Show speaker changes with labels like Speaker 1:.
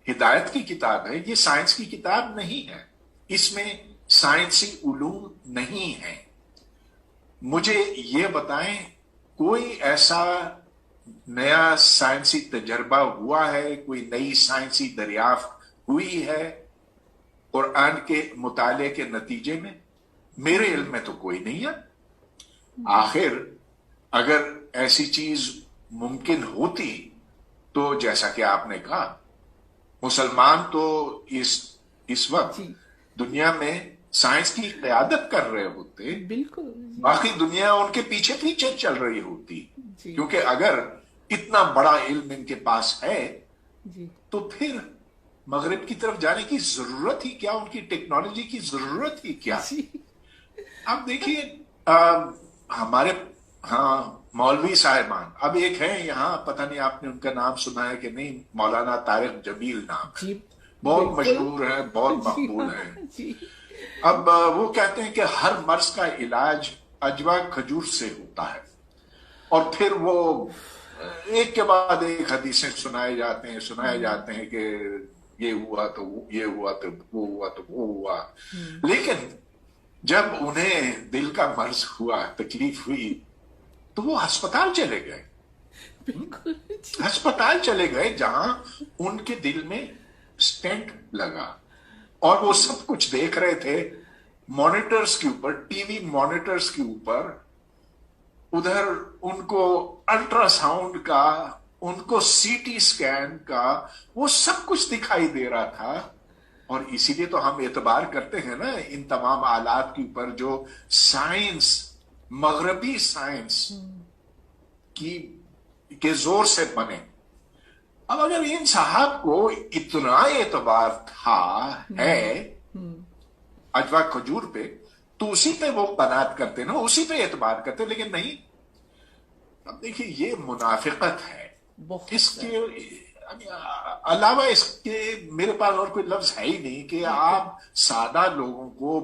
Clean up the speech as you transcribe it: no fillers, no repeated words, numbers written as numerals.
Speaker 1: ہدایت کی کتاب ہے، یہ سائنس کی کتاب نہیں ہے، اس میں سائنسی علوم نہیں ہے۔ مجھے یہ بتائیں کوئی ایسا نیا سائنسی تجربہ ہوا ہے، کوئی نئی سائنسی دریافت ہوئی ہے قرآن کے مطالعے کے نتیجے میں؟ میرے علم میں تو کوئی نہیں ہے۔ آخر اگر ایسی چیز ممکن ہوتی تو جیسا کہ آپ نے کہا مسلمان تو اس وقت
Speaker 2: جی
Speaker 1: دنیا میں سائنس کی قیادت کر رہے ہوتے،
Speaker 2: بالکل
Speaker 1: باقی دنیا ان کے پیچھے پیچھے چل رہی ہوتی،
Speaker 2: جی
Speaker 1: کیونکہ اگر اتنا بڑا علم ان کے پاس ہے
Speaker 2: جی
Speaker 1: تو پھر مغرب کی طرف جانے کی ضرورت ہی کیا، ان کی ٹیکنالوجی کی ضرورت ہی کیا؟
Speaker 2: جی
Speaker 1: اب دیکھیے ہمارے ہاں مولوی صاحبان، اب ایک ہے یہاں، پتہ نہیں آپ نے ان کا نام سنا ہے کہ نہیں، مولانا طارق جمیل نام ہے،
Speaker 2: جی
Speaker 1: بہت
Speaker 2: بالکل
Speaker 1: مشہور ہے، بہت
Speaker 2: جی
Speaker 1: مقبول
Speaker 2: ہاں
Speaker 1: ہے۔
Speaker 2: جی
Speaker 1: اب وہ کہتے ہیں کہ ہر مرض کا علاج اجوا کھجور سے ہوتا ہے، اور پھر وہ ایک کے بعد ایک حدیثیں سنائے جاتے ہیں کہ یہ ہوا تو یہ ہوا تو وہ ہوا تو وہ ہوا، لیکن جب انہیں دل کا مرض ہوا، تکلیف ہوئی، تو وہ ہسپتال چلے گئے،
Speaker 2: بالکل جی
Speaker 1: ہسپتال چلے گئے جہاں ان کے دل میں سٹینٹ لگا، اور وہ سب کچھ دیکھ رہے تھے مانیٹرز کے اوپر، ٹی وی مانیٹرز کے اوپر، ادھر ان کو الٹرا ساؤنڈ کا، ان کو سی ٹی سکین کا، وہ سب کچھ دکھائی دے رہا تھا۔ اور اسی لیے تو ہم اعتبار کرتے ہیں نا ان تمام آلات کے اوپر جو سائنس، مغربی سائنس کی کے زور سے بنے۔ اب اگر ان صاحب کو اتنا اعتبار تھا ہے اجوا کھجور پہ، تو اسی پہ وہ بنات کرتے نا، اسی پہ اعتبار کرتے، لیکن نہیں۔ اب دیکھیے یہ منافقت ہے،
Speaker 2: بہت
Speaker 1: اس کے
Speaker 2: زیادہ
Speaker 1: علاوہ اس کے میرے پاس اور کوئی لفظ ہے ہی نہیں کہ
Speaker 2: بالکل
Speaker 1: آپ سادہ لوگوں کو